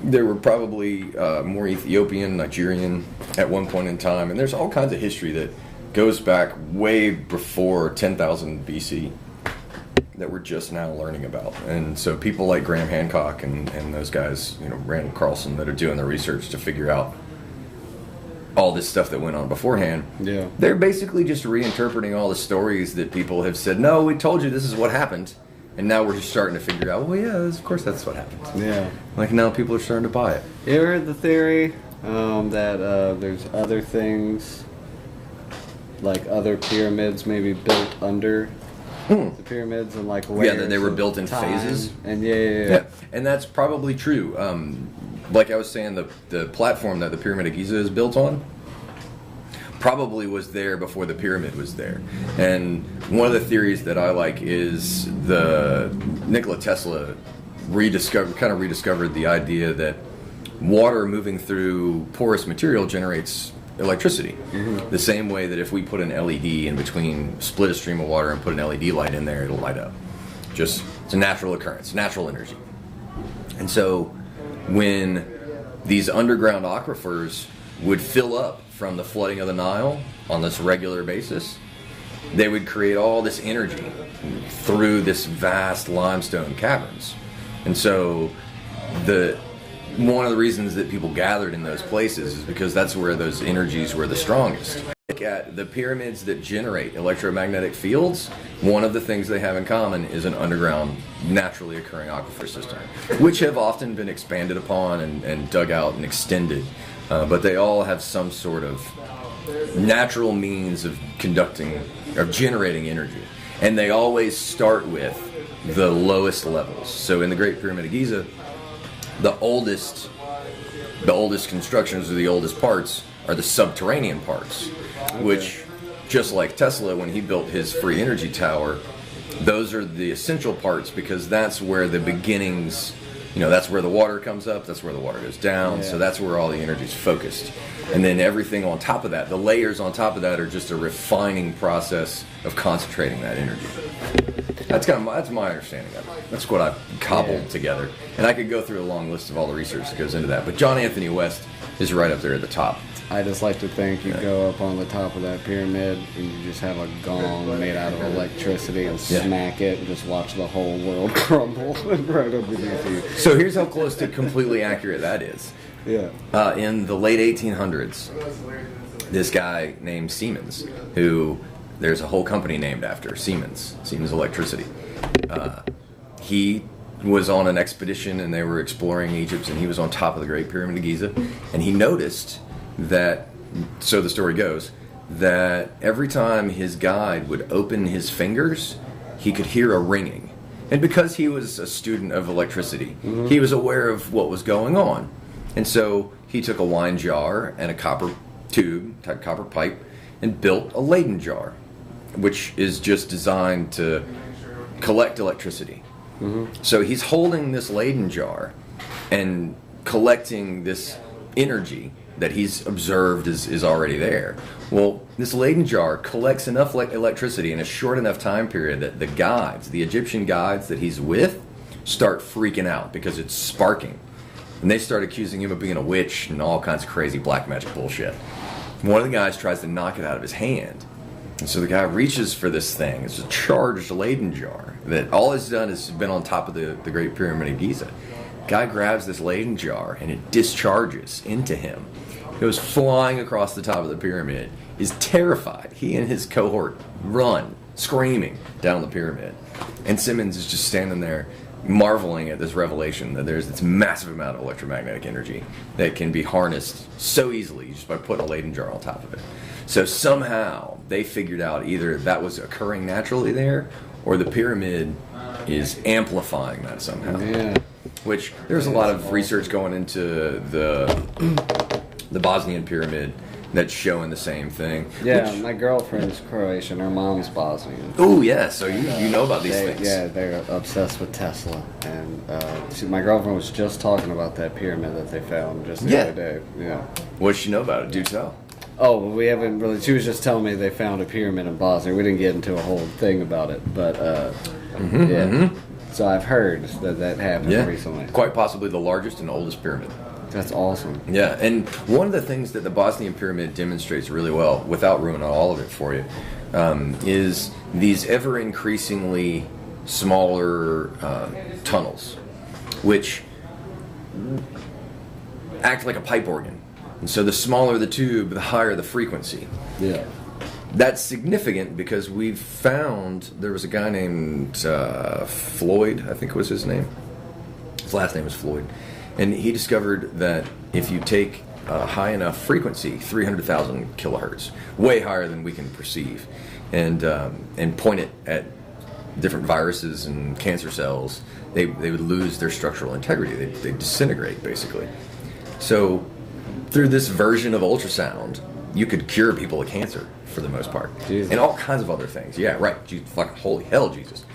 There were probably more Ethiopian, Nigerian at one point in time, and there's all kinds of history that goes back way before 10,000 BC that we're just now learning about. And so people like Graham Hancock and those guys, Randall Carlson, that are doing the research to figure out all this stuff that went on beforehand, they're basically just reinterpreting all the stories that people have said, no, we told you this is what happened. And now we're just starting to figure out, well, yeah, of course that's what happened. Yeah. Like now people are starting to buy it. You ever heard the theory that there's other things, like other pyramids maybe built under the pyramids and like layers? Yeah, that they were built in phases. And yeah. And that's probably true. Like I was saying, the platform that the Pyramid of Giza is built on probably was there before the pyramid was there. And one of the theories that I like is Nikola Tesla rediscovered the idea that water moving through porous material generates electricity. Mm-hmm. The same way that if we put an LED in between, split a stream of water and put an LED light in there, it'll light up. Just it's a natural occurrence, natural energy. And so when these underground aquifers would fill up from the flooding of the Nile on this regular basis, they would create all this energy through this vast limestone caverns. And so one of the reasons that people gathered in those places is because that's where those energies were the strongest. Look at the pyramids that generate electromagnetic fields. One of the things they have in common is an underground, naturally occurring aquifer system, which have often been expanded upon and dug out and extended. But they all have some sort of natural means of generating energy. And they always start with the lowest levels. So in the Great Pyramid of Giza, the oldest constructions or the oldest parts are the subterranean parts, which, just like Tesla when he built his free energy tower, those are the essential parts because that's where the beginnings, that's where the water comes up, that's where the water goes down, so that's where all the energy is focused. And then everything on top of that, the layers on top of that are just a refining process of concentrating that energy. That's my understanding of it. That's what I've cobbled together. And I could go through a long list of all the research that goes into that. But John Anthony West is right up there at the top. I just like to think you go up on the top of that pyramid and you just have a gong made out of electricity and smack it and just watch the whole world crumble right underneath you. So here's how close to completely accurate that is. Yeah. In the late 1800s, this guy named Siemens, who there's a whole company named after, Siemens Electricity. He was on an expedition and they were exploring Egypt, and he was on top of the Great Pyramid of Giza, and he noticed that, so the story goes, that every time his guide would open his fingers, he could hear a ringing. And because he was a student of electricity, he was aware of what was going on. And so he took a wine jar and a copper tube, type copper pipe, and built a Leyden jar, which is just designed to collect electricity. So he's holding this Leyden jar and collecting this energy that he's observed is already there. Well, this Leyden jar collects enough electricity in a short enough time period that the Egyptian guides that he's with, start freaking out because it's sparking. And they start accusing him of being a witch and all kinds of crazy black magic bullshit. One of the guys tries to knock it out of his hand. And so the guy reaches for this thing. It's a charged Leyden jar that all it's done is been on top of the Great Pyramid of Giza. Guy grabs this Leyden jar and it discharges into him. Goes flying across the top of the pyramid, is terrified. He and his cohort run, screaming, down the pyramid. And Simmons is just standing there marveling at this revelation that there's this massive amount of electromagnetic energy that can be harnessed so easily just by putting a Leyden jar on top of it. So somehow they figured out either that was occurring naturally there or the pyramid is amplifying that somehow. Yeah. Which there's a lot of research going into the Bosnian Pyramid that's showing the same thing. Yeah, my girlfriend's Croatian. Her mom's Bosnian. Oh, yeah, so you know about these things. Yeah, they're obsessed with Tesla. And my girlfriend was just talking about that pyramid that they found just the other day. Yeah. What does she know about it? Do tell. Oh, we haven't really. She was just telling me they found a pyramid in Bosnia. We didn't get into a whole thing about it, but So I've heard that happened recently. Quite possibly the largest and oldest pyramid. That's awesome. Yeah, and one of the things that the Bosnian Pyramid demonstrates really well, without ruining all of it for you, is these ever-increasingly smaller tunnels, which act like a pipe organ. And so the smaller the tube, the higher the frequency. Yeah. That's significant because we've found, there was a guy named Floyd, I think was his name. His last name was Floyd. And he discovered that if you take a high enough frequency, 300,000 kilohertz, way higher than we can perceive, and point it at different viruses and cancer cells, they would lose their structural integrity. They'd disintegrate, basically. So through this version of ultrasound, you could cure people of cancer for the most part. Jesus. And all kinds of other things. Yeah, right. Fucking holy hell, Jesus.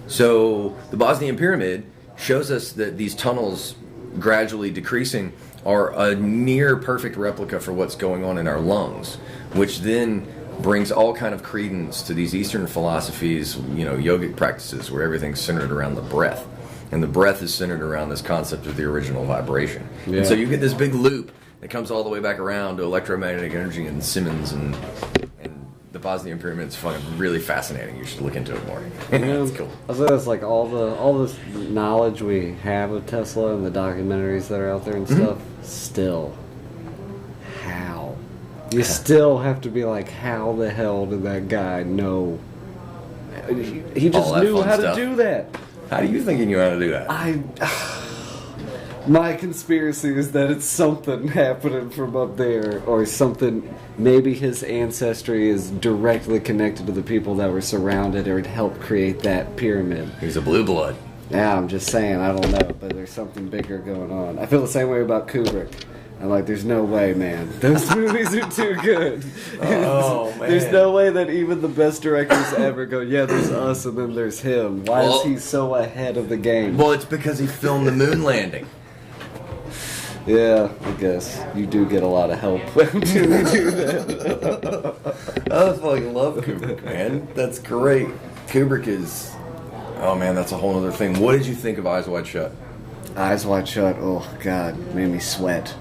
So the Bosnian Pyramid shows us that these tunnels gradually decreasing are a near perfect replica for what's going on in our lungs, which then brings all kind of credence to these Eastern philosophies, yogic practices where everything's centered around the breath. And the breath is centered around this concept of the original vibration. Yeah. And so you get this big loop that comes all the way back around to electromagnetic energy and Simmons and the Bosnian Pyramid is fucking really fascinating. You should look into it more. It's cool. I was it's like all this knowledge we have of Tesla and the documentaries that are out there and stuff. Still, how? You still have to be like, how the hell did that guy know? He just knew how to do that. How do you think he knew how to do that? My conspiracy is that it's something happening from up there, or something. Maybe his ancestry is directly connected to the people that were surrounded or helped create that pyramid. He's a blue blood. Yeah, I'm just saying, I don't know, but there's something bigger going on. I feel the same way about Kubrick. I'm like, there's no way, man. Those movies are too good. Oh, man. There's no way that even the best directors ever go, yeah, there's us and then there's him. Why is he so ahead of the game? Well, it's because he filmed the moon landing. Yeah, I guess. You do get a lot of help when you do that. I fucking love Kubrick, man. That's great. Kubrick is... Oh, man, that's a whole other thing. What did you think of Eyes Wide Shut? Eyes Wide Shut, oh, God, made me sweaty.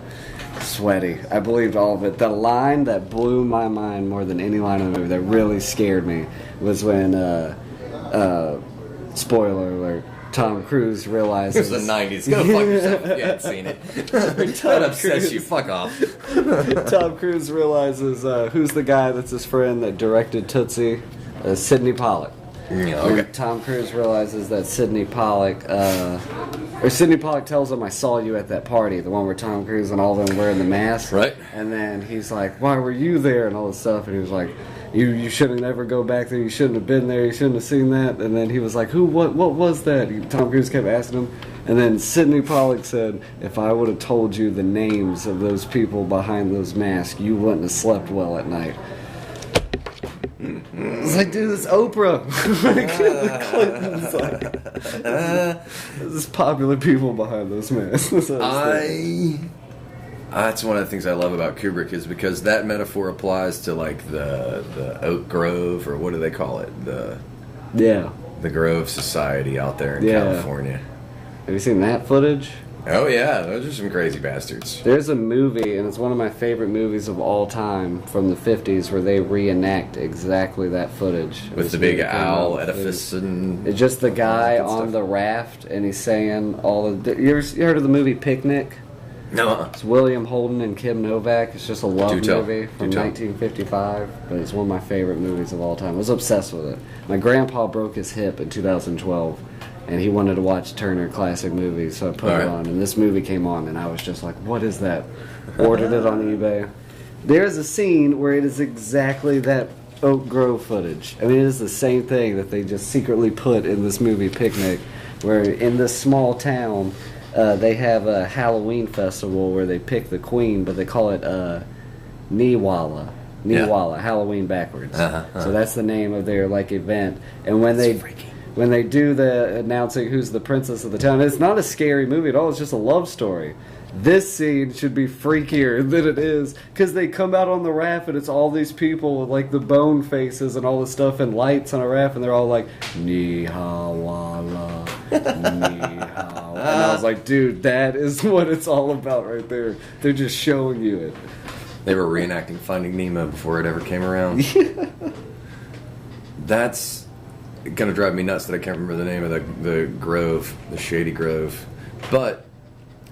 I believed all of it. The line that blew my mind more than any line in the movie that really scared me was when, spoiler alert, Tom Cruise realizes... It was the 90s. Go fuck yourself if you hadn't seen it. That upsets you. Fuck off. Tom Cruise realizes who's the guy that's his friend that directed Tootsie? Sidney Pollack. Yeah, okay. Tom Cruise realizes that Sidney Pollack tells him, I saw you at that party, the one where Tom Cruise and all of them wearing the mask. Right. And then he's like, why were you there? And all this stuff. And he was like, you shouldn't never go back there. You shouldn't have been there. You shouldn't have seen that. And then he was like, what was that? Tom Cruise kept asking him. And then Sidney Pollack said, if I would have told you the names of those people behind those masks, you wouldn't have slept well at night. It's like, dude, it's Oprah. There's popular people behind those masks. That's one of the things I love about Kubrick is because that metaphor applies to like the Oak Grove, or what do they call it? The Grove Society out there in California. Have you seen that footage? Oh yeah, those are some crazy bastards. There's a movie, and it's one of my favorite movies of all time from the 50s, where they reenact exactly that footage. With the big owl edifice and... It's just the guy on the raft, and he's saying all the... You heard of the movie Picnic? No. It's William Holden and Kim Novak. It's just a love movie from 1955, but it's one of my favorite movies of all time. I was obsessed with it. My grandpa broke his hip in 2012. And he wanted to watch Turner Classic Movies, so I put it on. And this movie came on, and I was just like, what is that? Ordered it on eBay. There's a scene where it is exactly that Oak Grove footage. I mean, it is the same thing that they just secretly put in this movie Picnic, where in this small town, they have a Halloween festival where they pick the queen, but they call it Niwala. Halloween backwards. So that's the name of their event. And when they do the announcing who's the princess of the town, it's not a scary movie at all. It's just a love story. This scene should be freakier than it is, because they come out on the raft and it's all these people with the bone faces and all this stuff and lights on a raft, and they're all like, Nihawala, Nihaw. And I was like, dude, that is what it's all about right there. They're just showing you it. They were reenacting Finding Nemo before it ever came around. That's gonna drive me nuts that I can't remember the name of the grove, the Shady Grove. But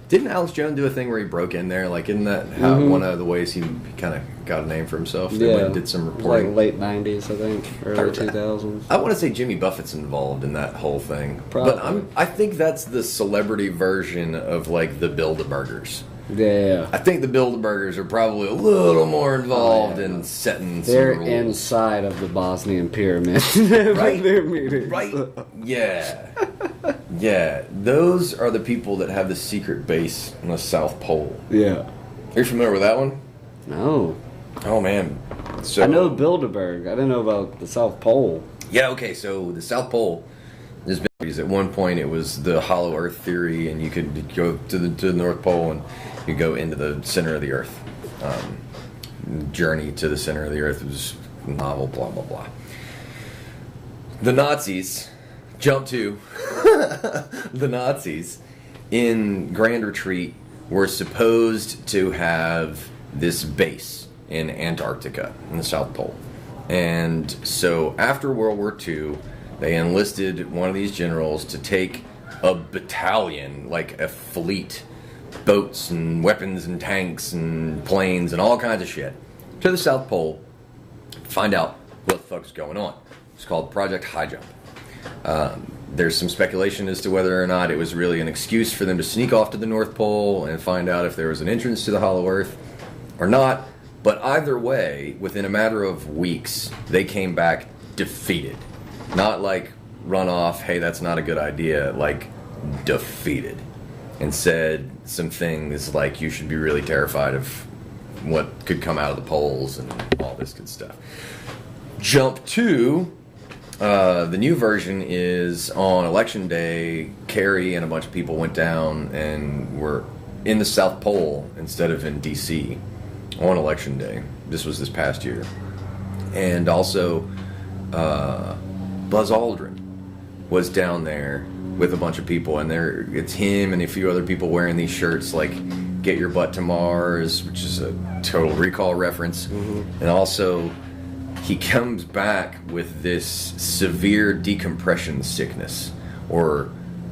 didn't Alex Jones do a thing where he broke in there? Isn't that how one of the ways he kind of got a name for himself? They went and did some reporting. Late 90s, I think, early 2000s. I want to say Jimmy Buffett's involved in that whole thing. Probably. But I think that's the celebrity version of the Bilderbergers. Yeah. I think the Bilderbergers are probably a little more involved in setting some rules. They're inside of the Bosnian Pyramid. Right? Their meetings. Right? Yeah. Yeah. Those are the people that have the secret base on the South Pole. Yeah. Are you familiar with that one? No. Oh, man. So I know Bilderberg. I didn't know about the South Pole. Yeah, okay. So the South Pole... At one point, it was the hollow Earth theory, and you could go to the North Pole and you go into the center of the Earth. Journey to the center of the Earth was novel, blah, blah, blah. The Nazis, jump to, the Nazis in Grand Retreat were supposed to have this base in Antarctica, in the South Pole. And so after World War II, they enlisted one of these generals to take a battalion, like a fleet, boats and weapons and tanks and planes and all kinds of shit, to the South Pole, find out what the fuck's going on. It's called Project High Jump. There's some speculation as to whether or not it was really an excuse for them to sneak off to the North Pole and find out if there was an entrance to the Hollow Earth or not. But either way, within a matter of weeks, they came back defeated. Not like run off, hey, that's not a good idea, like defeated. And said some things like you should be really terrified of what could come out of the poles and all this good stuff. Jump to, the new version is on Election Day, Kerry and a bunch of people went down and were in the South Pole instead of in D.C. on Election Day. This was this past year. And also, Buzz Aldrin was down there with a bunch of people, and it's him and a few other people wearing these shirts like Get Your Butt to Mars, which is a Total Recall reference. Mm-hmm. And also, he comes back with this severe decompression sickness, or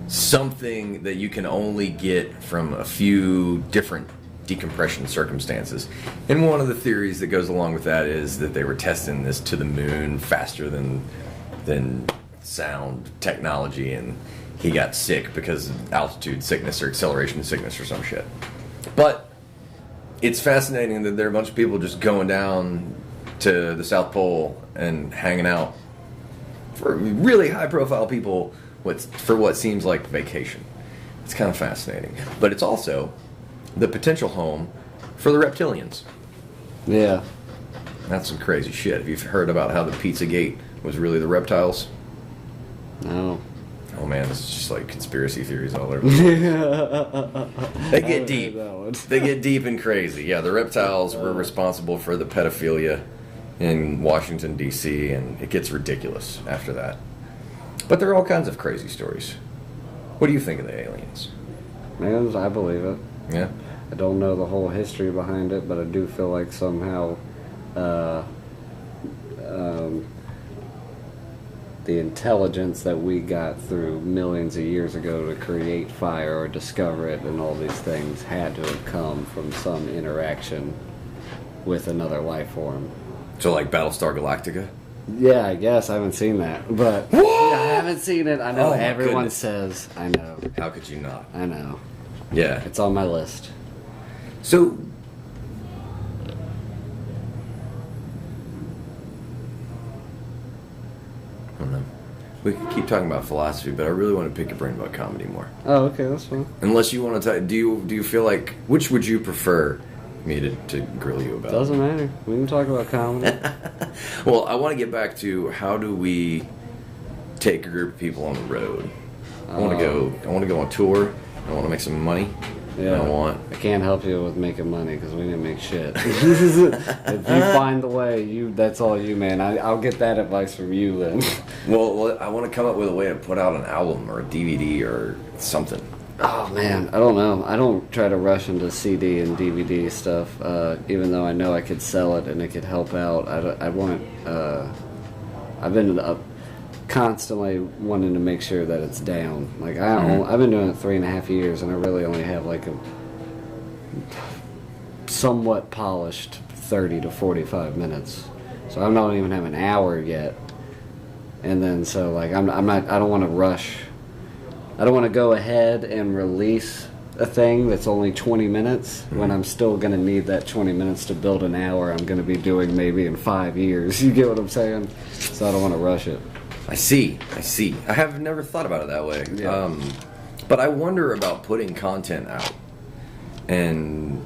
something that you can only get from a few different decompression circumstances. And one of the theories that goes along with that is that they were testing this to the moon faster than sound technology, and he got sick because of altitude sickness or acceleration sickness or some shit. But it's fascinating that there are a bunch of people just going down to the South Pole and hanging out for really high-profile people for what seems like vacation. It's kind of fascinating. But it's also the potential home for the reptilians. Yeah. That's some crazy shit. Have you heard about how the Pizzagate was really the reptiles? No. Oh man, this is just like conspiracy theories all over. They get deep. They get deep and crazy. Yeah, the reptiles were responsible for the pedophilia in Washington, D.C., and it gets ridiculous after that. But there are all kinds of crazy stories. What do you think of the aliens? Man, I believe it. Yeah? I don't know the whole history behind it, but I do feel like somehow the intelligence that we got through millions of years ago to create fire or discover it and all these things had to have come from some interaction with another life form. So like Battlestar Galactica? Yeah, I guess. I haven't seen that. But yeah, I haven't seen it. I know everyone says. I know. How could you not? I know. Yeah. It's on my list. So, I don't know. We could keep talking about philosophy, but I really want to pick your brain about comedy more. Oh, okay, that's fine. Unless you want to do you feel like, which would you prefer me to grill you about? Doesn't matter. We can talk about comedy. Well, I want to get back to how do we take a group of people on the road. I want to go on tour. I want to make some money. Yeah. I can't help you with making money because we didn't make shit. If you find the way, that's all you, man. I'll get that advice from you then. Well, I want to come up with a way to put out an album or a DVD or something. Oh man, I don't know. I don't try to rush into CD and DVD stuff, even though I know I could sell it and it could help out. I've been constantly wanting to make sure that it's down. Like I've been doing it 3.5 years, and I really only have like a somewhat polished 30 to 45 minutes. So I don't even have an hour yet. And then so like I don't want to rush. I don't want to go ahead and release a thing that's only 20 minutes when I'm still going to need that 20 minutes to build an hour I'm going to be doing maybe in 5 years. You get what I'm saying? So I don't want to rush it. I see. I have never thought about it that way. Yeah. But I wonder about putting content out and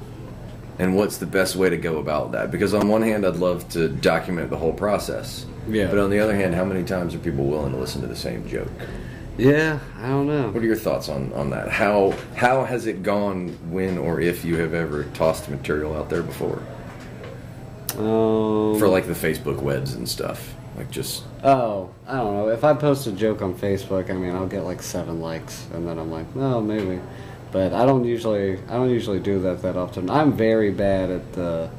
what's the best way to go about that. Because on one hand, I'd love to document the whole process. Yeah. But on the other hand, how many times are people willing to listen to the same joke? Yeah, I don't know. What are your thoughts on that? How has it gone when or if you have ever tossed material out there before? For like the Facebook weds and stuff, like just. Oh, I don't know. If I post a joke on Facebook, I mean, I'll get like 7 likes, and then I'm like, oh, maybe. But I don't usually do that often. I'm very bad at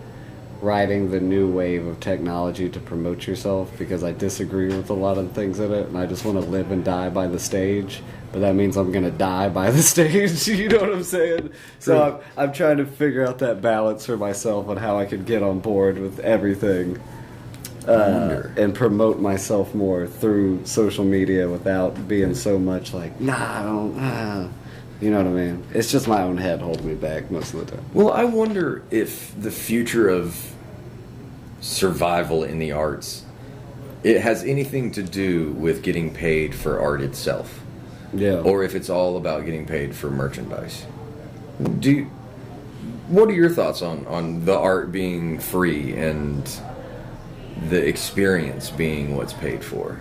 riding the new wave of technology to promote yourself because I disagree with a lot of the things in it, and I just want to live and die by the stage. But that means I'm gonna die by the stage. You know what I'm saying? So I'm trying to figure out that balance for myself on how I could get on board with everything and promote myself more through social media without being so much like, nah, I don't. You know what I mean? It's just my own head holding me back most of the time. Well, I wonder if the future of survival in the arts, it has anything to do with getting paid for art itself. Yeah. Or if it's all about getting paid for merchandise. What are your thoughts on the art being free and the experience being what's paid for?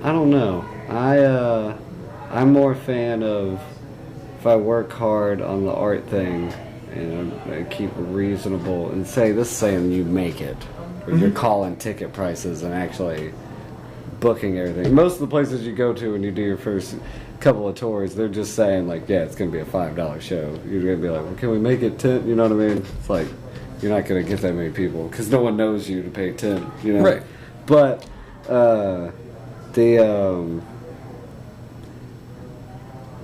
I don't know. I'm more a fan of if I work hard on the art thing and I keep it reasonable and say this is saying you make it. Or you're calling ticket prices and actually booking everything. Most of the places you go to when you do your first couple of tours, they're just saying like, yeah, it's going to be a $5 show. You're going to be like, well, can we make it 10? You know what I mean? It's like, you're not going to get that many people because no one knows you to pay 10, you know? Right. But,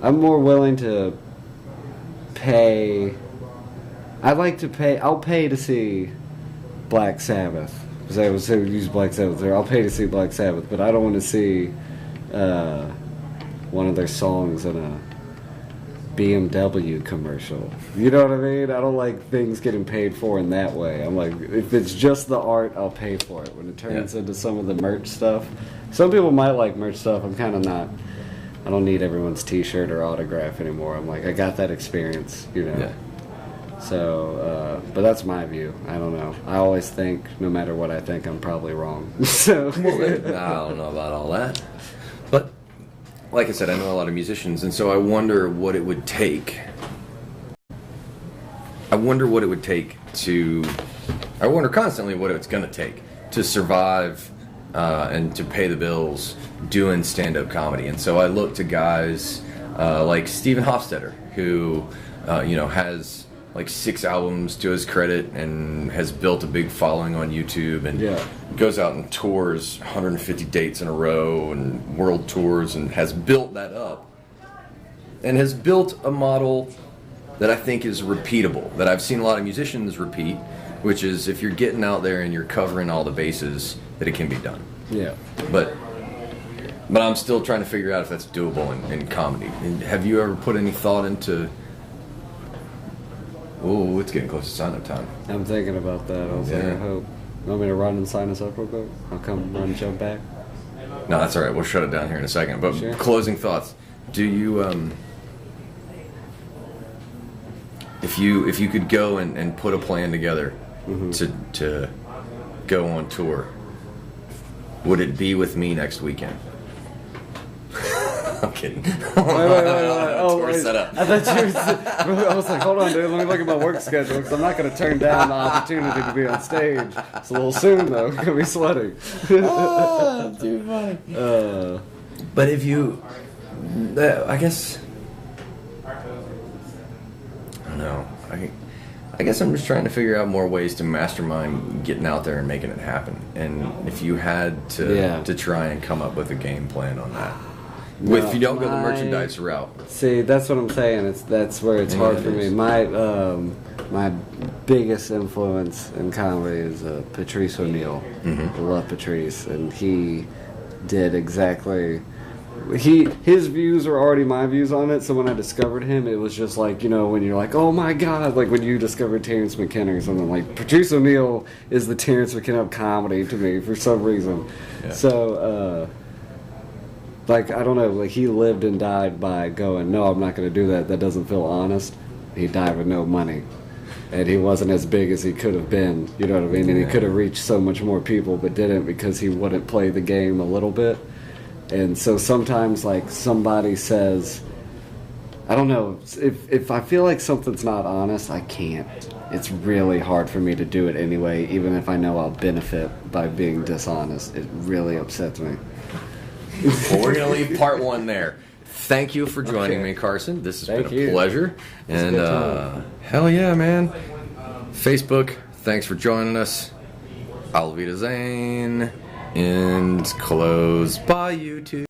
I'm more willing to pay. I'll pay to see Black Sabbath. Because I was use Black Sabbath there. I'll pay to see Black Sabbath, but I don't want to see one of their songs in a BMW commercial. You know what I mean? I don't like things getting paid for in that way. I'm like, if it's just the art, I'll pay for it. When it turns into some of the merch stuff, some people might like merch stuff. I'm kind of not. I don't need everyone's T-shirt or autograph anymore. I'm like, I got that experience, you know. Yeah. So, but that's my view. I don't know. I always think, no matter what I think, I'm probably wrong. So, I don't know about all that. But, like I said, I know a lot of musicians, and so I wonder what it would take. I wonder constantly what it's going to take to survive and to pay the bills doing stand-up comedy. And so I look to guys like Stephen Hofstetter, who has like 6 albums to his credit and has built a big following on YouTube and goes out and tours 150 dates in a row and world tours and has built that up and has built a model that I think is repeatable, that I've seen a lot of musicians repeat, which is if you're getting out there and you're covering all the bases, that it can be done. Yeah. But I'm still trying to figure out if that's doable in comedy. And have you ever put any thought into... Oh, it's getting close to sign-up time. I'm thinking about that. I was like, I hope. You want me to run and sign us up real quick? I'll come run and jump back. No, that's all right. We'll shut it down here in a second. But closing thoughts. Do you... If you could go and put a plan together to go on tour, would it be with me next weekend? I'm kidding. Wait. Oh, set up. I thought I was like, hold on, dude. Let me look at my work schedule because I'm not going to turn down the opportunity to be on stage. It's a little soon though. I'm going to be sweating. Too funny. But if you, I guess, I don't know. I guess I'm just trying to figure out more ways to mastermind getting out there and making it happen. And if you had to try and come up with a game plan on that. If you don't go the merchandise route. See, that's what I'm saying. That's where it's hard for me. My biggest influence in comedy is Patrice O'Neill. I love Patrice, and he did exactly. His views are already my views on it. So when I discovered him, it was just like, when you're like, oh my god, like when you discovered Terrence McKenna or something. Like Patrice O'Neill is the Terrence McKenna of comedy to me for some reason. Yeah. So. Like, I don't know, like, he lived and died by going, no, I'm not going to do that. That doesn't feel honest. He died with no money. And he wasn't as big as he could have been, you know what I mean? And he could have reached so much more people, but didn't because he wouldn't play the game a little bit. And so sometimes, like, somebody says, I don't know. If I feel like something's not honest, I can't. It's really hard for me to do it anyway, even if I know I'll benefit by being dishonest. It really upsets me. Well, we're going to leave part 1 there. Thank you for joining me, Carson. This has been a pleasure. And hell yeah, man. Facebook, thanks for joining us. Auf Wiedersehen. And close by YouTube.